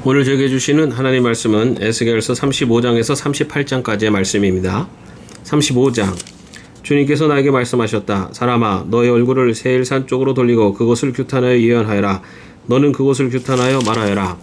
오늘 저에게 주시는 하나님 말씀은 에스겔서 35장에서 38장까지의 말씀입니다. 35장. 주님께서 나에게 말씀하셨다. 사람아, 너의 얼굴을 세일산 쪽으로 돌리고 그곳을 규탄하여 예언하여라. 너는 그곳을 규탄하여 말하여라.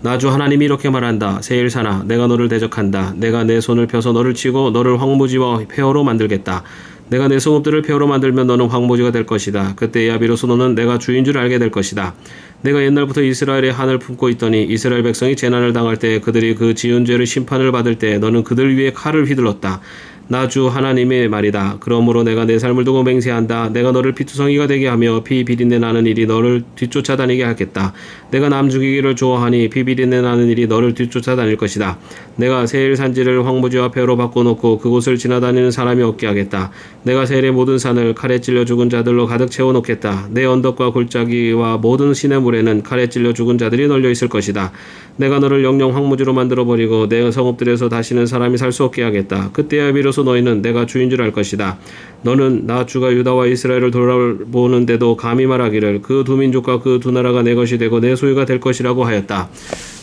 나 주 하나님이 이렇게 말한다. 세일산아, 내가 너를 대적한다. 내가 내 손을 펴서 너를 치고 너를 황무지와 폐허로 만들겠다. 내가 내 성읍들을 폐허로 만들면 너는 황무지가 될 것이다. 그때야 비로소 너는 내가 주인 줄 알게 될 것이다. 내가 옛날부터 이스라엘의 한을 품고 있더니 이스라엘 백성이 재난을 당할 때 그들이 그 지은 죄를 심판을 받을 때 너는 그들 위에 칼을 휘둘렀다. 나 주 하나님의 말이다. 그러므로 내가 내 삶을 두고 맹세한다. 내가 너를 피투성이가 되게 하며 피 비린내 나는 일이 너를 뒤쫓아다니게 하겠다. 내가 남 죽이기를 좋아하니 피 비린내 나는 일이 너를 뒤쫓아다닐 것이다. 내가 세일 산지를 황무지와 폐허로 바꿔놓고 그곳을 지나다니는 사람이 없게 하겠다. 내가 세일의 모든 산을 칼에 찔려 죽은 자들로 가득 채워놓겠다. 내 언덕과 골짜기와 모든 시냇물에는 칼에 찔려 죽은 자들이 널려 있을 것이다. 내가 너를 영영 황무지로 만들어버리고 내 성읍들에서 다시는 사람이 살 수 없게 하겠다. 그때야 비로소 너희는 내가 주인 줄 알 것이다. 너는 나 주가 유다와 이스라엘을 돌아보는데도 감히 말하기를 그 두 민족과 그 두 나라가 내 것이 되고 내 소유가 될 것이라고 하였다.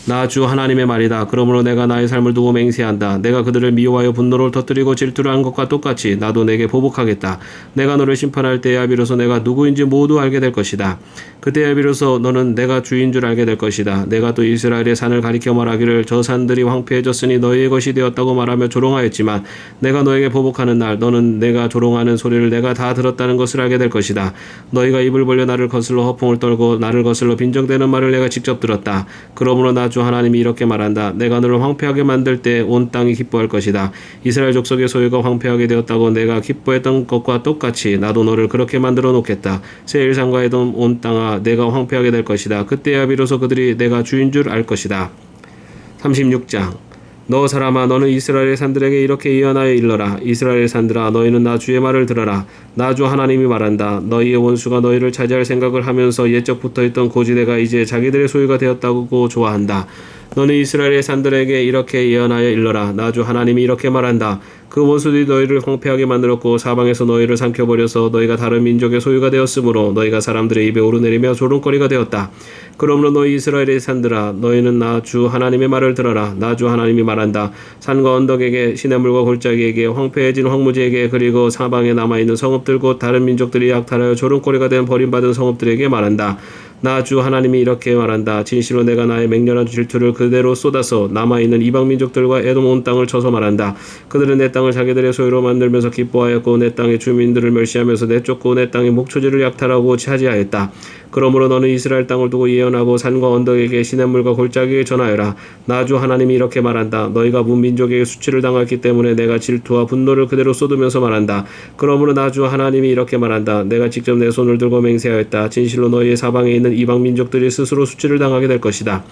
나 주 하나님의 말이다. 그러므로 내가 나의 삶을 두고 맹세한다. 내가 그들을 미워하여 분노를 터뜨리고 질투를 한 것과 똑같이 나도 내게 보복하겠다. 내가 너를 심판할 때야 비로소 내가 누구인지 모두 알게 될 것이다. 그때야 비로소 너는 내가 주인 줄 알게 될 것이다. 내가 또 이스라엘의 산을 가리켜 말하기를 저 산들이 황폐해졌으니 너희의 것이 되었다고 말하며 조롱하였지만 내가 너에게 보복하는 날 너는 내가 조롱하는 소리를 내가 다 들었다는 것을 알게 될 것이다. 너희가 입을 벌려 나를 거슬러 허풍을 떨고 나를 거슬러 빈정대는 말을 내가 직접 들었다. 그러므로 나 주 하나님이 이렇게 말한다. 내가 너를 황폐하게 만들 때 온 땅이 기뻐할 것이다. 이스라엘 족속의 소유가 황폐하게 되었다고 내가 기뻐했던 것과 똑같이 나도 너를 그렇게 만들어 놓겠다. 세일산과의 온 땅아, 내가 황폐하게 될 것이다. 그때야 비로소 그들이 내가 주인 줄 알 것이다. 36장. 너 사람아, 너는 이스라엘의 산들에게 이렇게 예언하여 일러라. 이스라엘의 산들아, 너희는 나 주의 말을 들어라. 나 주 하나님이 말한다. 너희의 원수가 너희를 차지할 생각을 하면서 옛적부터 있던 고지대가 이제 자기들의 소유가 되었다고 좋아한다. 너는 이스라엘의 산들에게 이렇게 예언하여 일러라. 나 주 하나님이 이렇게 말한다. 그 원수들이 너희를 황폐하게 만들었고 사방에서 너희를 삼켜버려서 너희가 다른 민족의 소유가 되었으므로 너희가 사람들의 입에 오르내리며 조롱거리가 되었다. 그러므로 너희 이스라엘의 산들아, 너희는 나 주 하나님의 말을 들어라. 나 주 하나님이 말한다. 산과 언덕에게 시냇물과 골짜기에게 황폐해진 황무지에게 그리고 사방에 남아있는 성읍들 곧 다른 민족들이 약탈하여 조롱거리가 된 버림받은 성읍들에게 말한다. 나 주 하나님이 이렇게 말한다. 진실로 내가 나의 맹렬한 질투를 그대로 쏟아서 남아있는 이방 민족들과 에돔 온 땅을 쳐서 말한다. 그들은 내 땅을 자기들의 소유로 만들면서 기뻐하였고 내 땅의 주민들을 멸시하면서 내쫓고 내 땅의 목초지를 약탈하고 차지하였다. 그러므로 너는 이스라엘 땅을 두고 예언하고 산과 언덕에게 시냇물과 골짜기에 전하여라. 나 주 하나님이 이렇게 말한다. 너희가 문민족에게 수치를 당했기 때문에 내가 질투와 분노를 그대로 쏟으면서 말한다. 그러므로 나 주 하나님이 이렇게 말한다. 내가 직접 내 손을 들고 맹세하였다. 진실로 너희의 사방에 있는 이방 민족들이 스스로 수치를 당하게 될 것이다.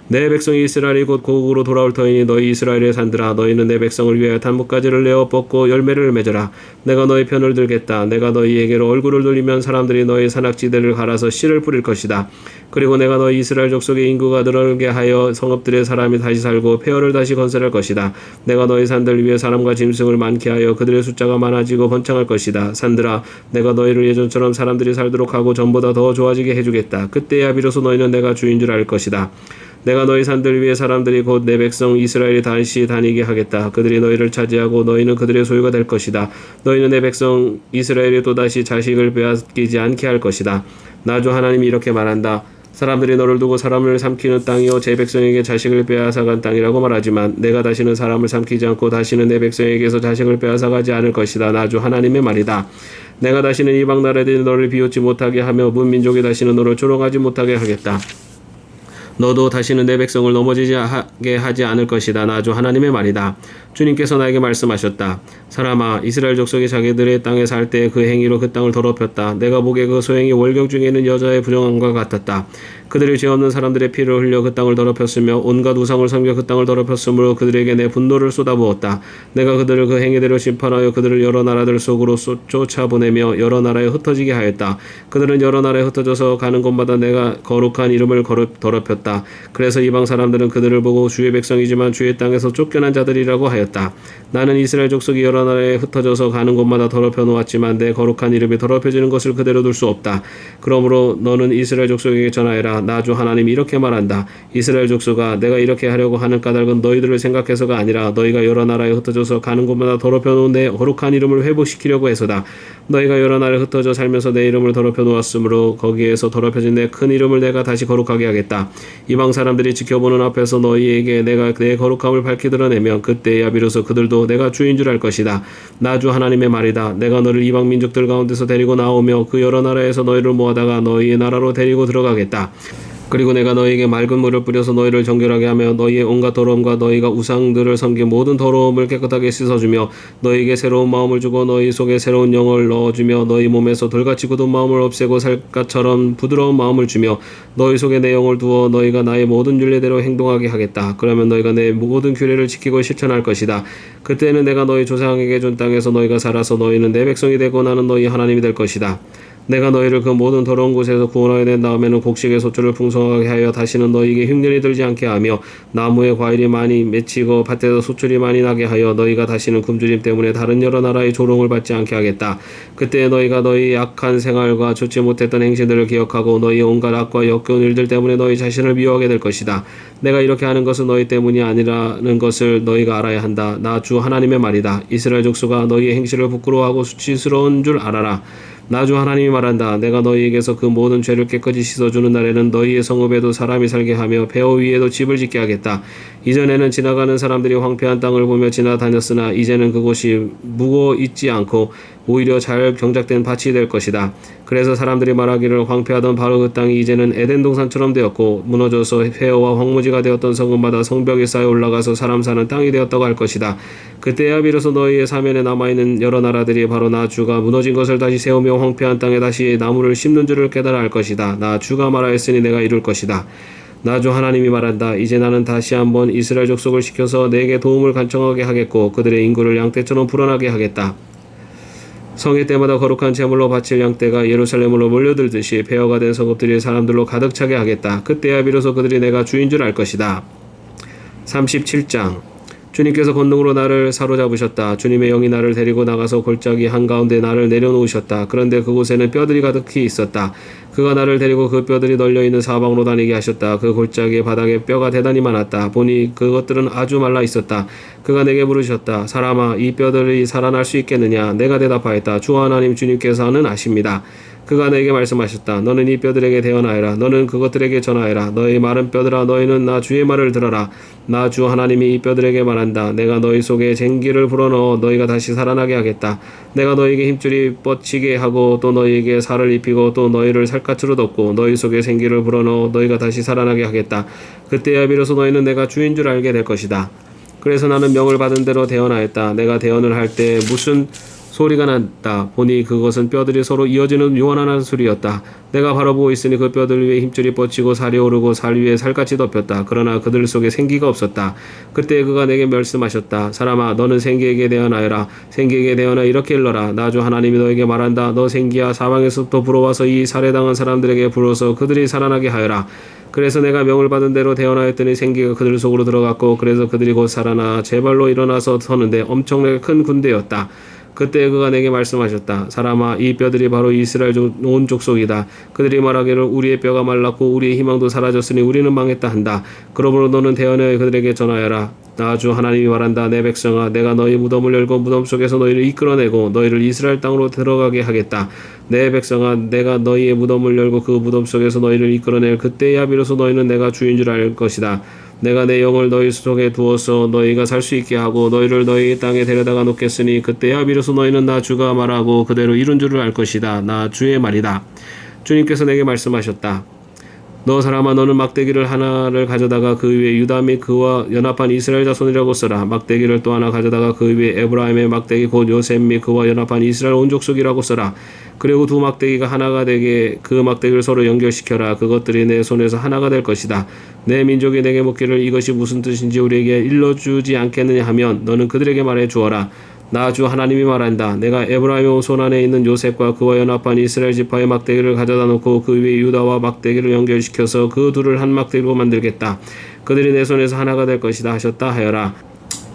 내 백성이 이스라엘이 곧 고국으로 돌아올 터이니 너희 이스라엘의 산들아, 너희는 내 백성을 위하여 단뭇가지를 내어 뻗고 열매를 맺어라. 내가 너희 편을 들겠다. 내가 너희에게로 얼굴을 돌리면 사람들이 너희 산악지대를 갈아서 씨를 뿌릴 것이다. 그리고 내가 너희 이스라엘 족속의 인구가 늘어나게 하여 성읍들의 사람이 다시 살고 폐허를 다시 건설할 것이다. 내가 너희 산들 위에 사람과 짐승을 많게 하여 그들의 숫자가 많아지고 번창할 것이다. 산들아, 내가 너희를 예전처럼 사람들이 살도록 하고 전보다 더 좋아지게 해주겠다. 그때야 비로소 너희는 내가 주인 줄 알 것이다. 내가 너희 산들 위에 사람들이 곧 내 백성 이스라엘이 다시 다니게 하겠다. 그들이 너희를 차지하고 너희는 그들의 소유가 될 것이다. 너희는 내 백성 이스라엘이 또다시 자식을 빼앗기지 않게 할 것이다. 나 주 하나님이 이렇게 말한다. 사람들이 너를 두고 사람을 삼키는 땅이요 제 백성에게 자식을 빼앗아간 땅이라고 말하지만 내가 다시는 사람을 삼키지 않고 다시는 내 백성에게서 자식을 빼앗아가지 않을 것이다. 나 주 하나님의 말이다. 내가 다시는 이방 나라들이 너를 비웃지 못하게 하며 문민족이 다시는 너를 조롱하지 못하게 하겠다. 너도 다시는 내 백성을 넘어지게 하지 않을 것이다. 나 주 하나님의 말이다. 주님께서 나에게 말씀하셨다. 사람아, 이스라엘 족속이 자기들의 땅에 살 때 그 행위로 그 땅을 더럽혔다. 내가 보기에 그 소행이 월경 중에 있는 여자의 부정함과 같았다. 그들이 죄 없는 사람들의 피를 흘려 그 땅을 더럽혔으며 온갖 우상을 섬겨 그 땅을 더럽혔으므로 그들에게 내 분노를 쏟아부었다. 내가 그들을 그 행위대로 심판하여 그들을 여러 나라들 속으로 쫓아보내며 여러 나라에 흩어지게 하였다. 그들은 여러 나라에 흩어져서 가는 곳마다 내가 거룩한 이름을 더럽혔다. 그래서 이방 사람들은 그들을 보고 주의 백성이지만 주의 땅에서 쫓겨난 자들이라고 하였다. 나는 이스라엘 족속이 여러 나라에 흩어져서 가는 곳마다 더럽혀 놓았지만 내 거룩한 이름이 더럽혀지는 것을 그대로 둘 수 없다. 그러므로 너는 이스라엘 족속에게 전하여라. 것이다. 나 주 하나님이 이렇게 말한다. 이스라엘 족속아, 내가 이렇게 하려고 하는 까닭은 너희들을 생각해서가 아니라 너희가 여러 나라에 흩어져서 가는 곳마다 더럽혀 놓은 내 거룩한 이름을 회복시키려고 해서다. 너희가 여러 나라에 흩어져 살면서 내 이름을 더럽혀 놓았으므로 거기에서 더럽혀진 내 큰 이름을 내가 다시 거룩하게 하겠다. 이방 사람들이 지켜보는 앞에서 너희에게 내가 내 거룩함을 밝히 드러내면 그때야 비로소 그들도 내가 주인 줄 알 것이다. 나 주 하나님의 말이다. 내가 너를 이방 민족들 가운데서 데리고 나오며 그 여러 나라에서 너희를 모아다가 너희의 나라로 데리고 들어가겠다. 그리고 내가 너희에게 맑은 물을 뿌려서 너희를 정결하게 하며 너희의 온갖 더러움과 너희가 우상들을 섬긴 모든 더러움을 깨끗하게 씻어주며 너희에게 새로운 마음을 주고 너희 속에 새로운 영을 넣어주며 너희 몸에서 돌같이 굳은 마음을 없애고 살갗처럼 부드러운 마음을 주며 너희 속에 내 영을 두어 너희가 나의 모든 율례대로 행동하게 하겠다. 그러면 너희가 내 모든 규례를 지키고 실천할 것이다. 그때는 내가 너희 조상에게 준 땅에서 너희가 살아서 너희는 내 백성이 되고 나는 너희 하나님이 될 것이다. 내가 너희를 그 모든 더러운 곳에서 구원하게 된 다음에는 곡식의 소출을 풍성하게 하여 다시는 너희에게 흉년이 들지 않게 하며 나무에 과일이 많이 맺히고 밭에서 소출이 많이 나게 하여 너희가 다시는 굶주림 때문에 다른 여러 나라의 조롱을 받지 않게 하겠다. 그때 너희가 너희 악한 생활과 좋지 못했던 행실들을 기억하고 너희 온갖 악과 역겨운 일들 때문에 너희 자신을 미워하게 될 것이다. 내가 이렇게 하는 것은 너희 때문이 아니라는 것을 너희가 알아야 한다. 나 주 하나님의 말이다. 이스라엘 족속아, 너희의 행실을 부끄러워하고 수치스러운 줄 알아라. 나 주 하나님이 말한다. 내가 너희에게서 그 모든 죄를 깨끗이 씻어주는 날에는 너희의 성읍에도 사람이 살게 하며 배후 위에도 집을 짓게 하겠다. 이전에는 지나가는 사람들이 황폐한 땅을 보며 지나다녔으나 이제는 그곳이 묵어 있지 않고 오히려 잘 경작된 밭이 될 것이다. 그래서 사람들이 말하기를 황폐하던 바로 그 땅이 이제는 에덴 동산처럼 되었고 무너져서 폐허와 황무지가 되었던 성읍마다 성벽이 쌓여 올라가서 사람 사는 땅이 되었다고 할 것이다. 그때야 비로소 너희의 사면에 남아있는 여러 나라들이 바로 나 주가 무너진 것을 다시 세우며 황폐한 땅에 다시 나무를 심는 줄을 깨달아 알 것이다. 나 주가 말하였으니 내가 이룰 것이다. 나 주 하나님이 말한다. 이제 나는 다시 한번 이스라엘 족속을 시켜서 내게 도움을 간청하게 하겠고 그들의 인구를 양떼처럼 불어나게 하겠다. 성회 때마다 거룩한 제물로 바칠 양떼가 예루살렘으로 몰려들듯이 폐허가 된 성읍들이 사람들로 가득 차게 하겠다. 그때야 비로소 그들이 내가 주인 줄 알 것이다. 37장. 주님께서 권능으로 나를 사로잡으셨다. 주님의 영이 나를 데리고 나가서 골짜기 한가운데 나를 내려놓으셨다. 그런데 그곳에는 뼈들이 가득히 있었다. 그가 나를 데리고 그 뼈들이 널려있는 사방으로 다니게 하셨다. 그 골짜기 바닥에 뼈가 대단히 많았다. 보니 그것들은 아주 말라 있었다. 그가 내게 물으셨다. 사람아, 이 뼈들이 살아날 수 있겠느냐? 내가 대답하였다. 주 하나님 주님께서는 아십니다. 그가 내게 말씀하셨다. 너는 이 뼈들에게 대언하여라. 너는 그것들에게 전하여라. 너희 마른 뼈들아, 너희는 나 주의 말을 들어라. 나 주 하나님이 이 뼈들에게 말한다. 내가 너희 속에 생기를 불어넣어 너희가 다시 살아나게 하겠다. 내가 너희에게 힘줄이 뻗치게 하고 또 너희에게 살을 입히고 또 너희를 살갗으로 덮고 너희 속에 생기를 불어넣어 너희가 다시 살아나게 하겠다. 그때야 비로소 너희는 내가 주인 줄 알게 될 것이다. 그래서 나는 명을 받은 대로 대언하였다. 내가 대언을 할 때 무슨 소리가 났다. 보니 그것은 뼈들이 서로 이어지는 요원하는 소리였다. 내가 바라보고 있으니 그 뼈들 위에 힘줄이 뻗치고 살이 오르고 살 위에 살같이 덮였다. 그러나 그들 속에 생기가 없었다. 그때 그가 내게 말씀하셨다. 사람아, 너는 생기에게 대언하여라. 생기에게 대언하 이렇게 일러라. 나 주 하나님이 너에게 말한다. 너 생기야, 사방에서부터 불어와서 이 살해당한 사람들에게 불어서 그들이 살아나게 하여라. 그래서 내가 명을 받은 대로 대언하였더니 생기가 그들 속으로 들어갔고 그래서 그들이 곧 살아나 제 발로 일어나서 서는데 엄청나게 큰 군대였다. 그때 그가 내게 말씀하셨다. 사람아, 이 뼈들이 바로 이스라엘 온 족속이다. 그들이 말하기를 우리의 뼈가 말랐고 우리의 희망도 사라졌으니 우리는 망했다 한다. 그러므로 너는 대언하여 그들에게 전하여라. 나 주 하나님이 말한다. 내 백성아, 내가 너희 무덤을 열고 무덤 속에서 너희를 이끌어내고 너희를 이스라엘 땅으로 들어가게 하겠다. 내 백성아, 내가 너희의 무덤을 열고 그 무덤 속에서 너희를 이끌어낼 그때야 비로소 너희는 내가 주인 줄 알 것이다. 내가 내 영을 너희 속에 두어서 너희가 살 수 있게 하고 너희를 너희 땅에 데려다가 놓겠으니 그때야 비로소 너희는 나 주가 말하고 그대로 이룬 줄을 알 것이다. 나 주의 말이다. 주님께서 내게 말씀하셨다. 너 사람아, 너는 막대기를 하나를 가져다가 그 위에 유다 및 그와 연합한 이스라엘 자손이라고 써라. 막대기를 또 하나 가져다가 그 위에 에브라임의 막대기 곧 요셉 및 그와 연합한 이스라엘 온 족속이라고 써라. 그리고 두 막대기가 하나가 되게 그 막대기를 서로 연결시켜라. 그것들이 내 손에서 하나가 될 것이다. 내 민족이 내게 묻기를 이것이 무슨 뜻인지 우리에게 일러주지 않겠느냐 하면 너는 그들에게 말해 주어라. 나 주 하나님이 말한다. 내가 에브라임 손 안에 있는 요셉과 그와 연합한 이스라엘 지파의 막대기를 가져다 놓고 그 위에 유다와 막대기를 연결시켜서 그 둘을 한 막대기로 만들겠다. 그들이 내 손에서 하나가 될 것이다 하셨다 하여라.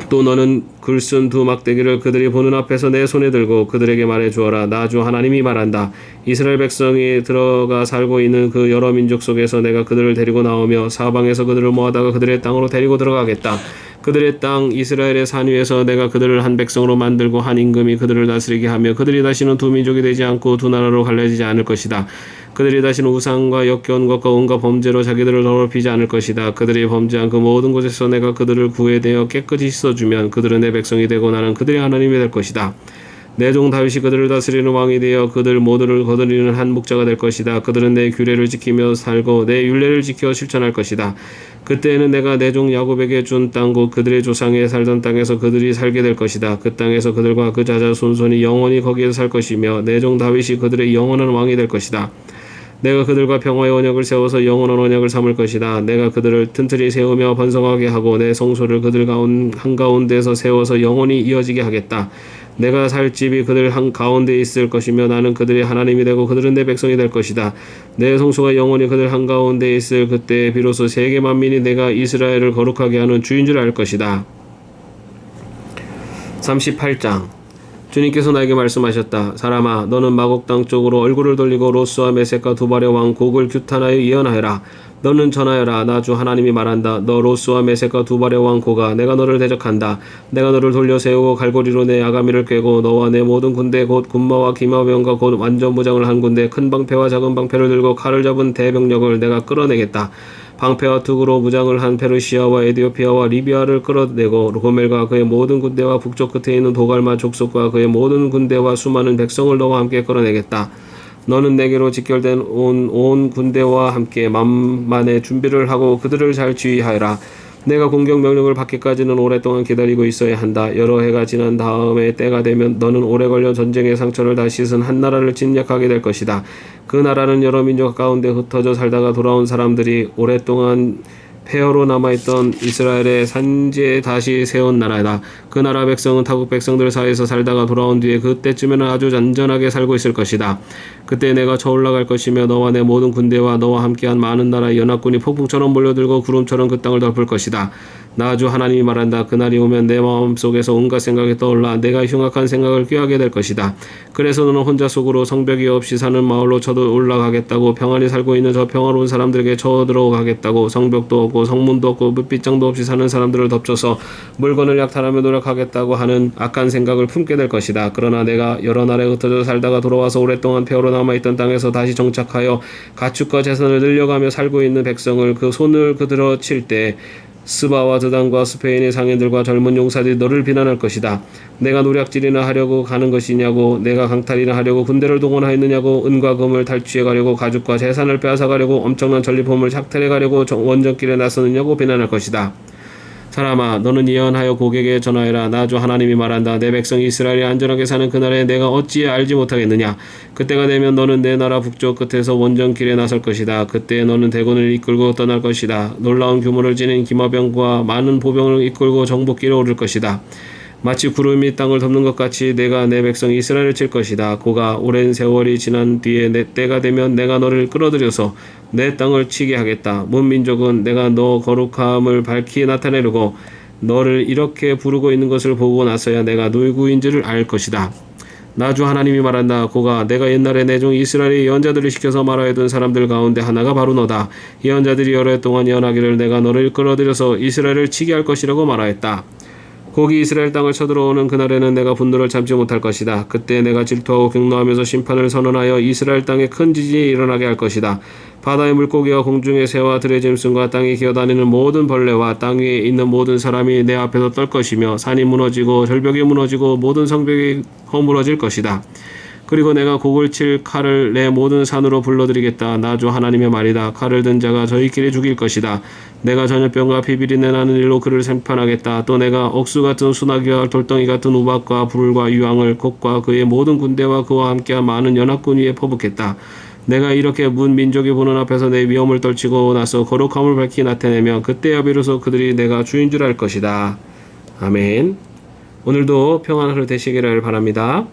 또 너는 글쓴 두 막대기를 그들이 보는 앞에서 내 손에 들고 그들에게 말해 주어라. 나 주 하나님이 말한다. 이스라엘 백성이 들어가 살고 있는 그 여러 민족 속에서 내가 그들을 데리고 나오며 사방에서 그들을 모아다가 그들의 땅으로 데리고 들어가겠다. 그들의 땅 이스라엘의 산 위에서 내가 그들을 한 백성으로 만들고 한 임금이 그들을 다스리게 하며 그들이 다시는 두 민족이 되지 않고 두 나라로 갈라지지 않을 것이다. 그들이 다시는 우상과 역겨운 것과 온갖 범죄로 자기들을 더럽히지 않을 것이다. 그들이 범죄한 그 모든 곳에서 내가 그들을 구해내어 깨끗이 씻어주면 그들은 내 백성이 되고 나는 그들의 하나님이 될 것이다. 내 종 다윗이 그들을 다스리는 왕이 되어 그들 모두를 거느리는 한 목자가 될 것이다. 그들은 내 규례를 지키며 살고 내 율례를 지켜 실천할 것이다. 그때에는 내가 내 종 야곱에게 준 땅 곧 그들의 조상에 살던 땅에서 그들이 살게 될 것이다. 그 땅에서 그들과 그 자손손이 영원히 거기에서 살 것이며 내 종 다윗이 그들의 영원한 왕이 될 것이다. 내가 그들과 평화의 언약을 세워서 영원한 언약을 삼을 것이다. 내가 그들을 튼튼히 세우며 번성하게 하고 내 성소를 그들 한가운데서 세워서 영원히 이어지게 하겠다. 내가 살 집이 그들 한가운데 있을 것이며 나는 그들의 하나님이 되고 그들은 내 백성이 될 것이다. 내 성소가 영원히 그들 한가운데 있을 그때 비로소 세계 만민이 내가 이스라엘을 거룩하게 하는 주인 줄 알 것이다. 38장 주님께서 나에게 말씀하셨다. 사람아, 너는 마곡 땅 쪽으로 얼굴을 돌리고 로스와 메섹과 두발의 왕 곡을 규탄하여 예언하여라. 너는 전하여라. 나 주 하나님이 말한다. 너 로스와 메섹과 두발의 왕 고가 내가 너를 대적한다. 내가 너를 돌려 세우고 갈고리로 내 아가미를 꿰고 너와 내 모든 군대 곧 군마와 기마병과 곧 완전 무장을 한 군대 큰 방패와 작은 방패를 들고 칼을 잡은 대병력을 내가 끌어내겠다. 방패와 투구로 무장을 한 페르시아와 에디오피아와 리비아를 끌어내고 고멜과 그의 모든 군대와 북쪽 끝에 있는 도갈마 족속과 그의 모든 군대와 수많은 백성을 너와 함께 끌어내겠다. 너는 내게로 직결된 온 군대와 함께 만만의 준비를 하고 그들을 잘 지휘하여라. 내가 공격 명령을 받기까지는 오랫동안 기다리고 있어야 한다. 여러 해가 지난 다음에 때가 되면 너는 오래 걸려 전쟁의 상처를 다 씻은 한 나라를 침략하게 될 것이다. 그 나라는 여러 민족 가운데 흩어져 살다가 돌아온 사람들이 오랫동안 폐허로 남아있던 이스라엘의 산지에 다시 세운 나라다. 그 나라 백성은 타국 백성들 사이에서 살다가 돌아온 뒤에 그때쯤에는 아주 안전하게 살고 있을 것이다. 그때 내가 쳐올라갈 것이며 너와 내 모든 군대와 너와 함께한 많은 나라의 연합군이 폭풍처럼 몰려들고 구름처럼 그 땅을 덮을 것이다. 나 주 하나님이 말한다. 그날이 오면 내 마음속에서 온갖 생각이 떠올라 내가 흉악한 생각을 꾀하게 될 것이다. 그래서 너는 혼자 속으로 성벽이 없이 사는 마을로 쳐도 올라가겠다고 평안히 살고 있는 저 평화로운 사람들에게 쳐들어가겠다고 성벽도 없고 성문도 없고 뭇빗장도 없이 사는 사람들을 덮쳐서 물건을 약탈하며 노력하겠다고 하는 악한 생각을 품게 될 것이다. 그러나 내가 여러 나라에 흩어져 살다가 돌아와서 오랫동안 폐허로 남아있던 땅에서 다시 정착하여 가축과 재산을 늘려가며 살고 있는 백성을 그 손을 그들어 칠 때 스바와 드단과 스페인의 상인들과 젊은 용사들이 너를 비난할 것이다. 내가 노략질이나 하려고 가는 것이냐고, 내가 강탈이나 하려고 군대를 동원하였느냐고, 은과 금을 탈취해 가려고 가죽과 재산을 빼앗아 가려고 엄청난 전리품을 착탈해 가려고 원정길에 나서느냐고 비난할 것이다. 사람아, 너는 예언하여 고객에게 전하여라. 나 주 하나님이 말한다. 내 백성 이스라엘이 안전하게 사는 그날에 내가 어찌 알지 못하겠느냐. 그때가 되면 너는 내 나라 북쪽 끝에서 원정길에 나설 것이다. 그때 너는 대군을 이끌고 떠날 것이다. 놀라운 규모를 지닌 기마병과 많은 보병을 이끌고 정복길에 오를 것이다. 마치 구름이 땅을 덮는 것 같이 내가 내 백성 이스라엘을 칠 것이다. 고가 오랜 세월이 지난 뒤에 내 때가 되면 내가 너를 끌어들여서 내 땅을 치게 하겠다. 문민족은 내가 너 거룩함을 밝히 나타내려고 너를 이렇게 부르고 있는 것을 보고 나서야 내가 누구인지를 알 것이다. 나 주 하나님이 말한다. 고가 내가 옛날에 내 종 이스라엘의 예언자들을 시켜서 말하여둔 사람들 가운데 하나가 바로 너다. 예언자들이 여러 해 동안 예언하기를 내가 너를 끌어들여서 이스라엘을 치게 할 것이라고 말하였다. 고기 이스라엘 땅을 쳐들어오는 그날에는 내가 분노를 참지 못할 것이다. 그때 내가 질투하고 격노하면서 심판을 선언하여 이스라엘 땅에 큰 지진이 일어나게 할 것이다. 바다의 물고기와 공중의 새와 들의 짐승과 땅에 기어다니는 모든 벌레와 땅 위에 있는 모든 사람이 내 앞에서 떨 것이며 산이 무너지고 절벽이 무너지고 모든 성벽이 허물어질 것이다. 그리고 내가 곡을 칠 칼을 내 모든 산으로 불러들이겠다. 나 주 하나님의 말이다. 칼을 든 자가 저희끼리 죽일 것이다. 내가 전염병과 비비린내 나는 일로 그를 생판하겠다. 또 내가 억수 같은 수나기와 돌덩이 같은 우박과 불과 유황을 곡과 그의 모든 군대와 그와 함께한 많은 연합군 위에 퍼붓겠다. 내가 이렇게 문 민족이 보는 앞에서 내 위엄을 떨치고 나서 거룩함을 밝히 나타내며 그때야 비로소 그들이 내가 주인 줄 알 것이다. 아멘. 오늘도 평안한 하루 되시기를 바랍니다.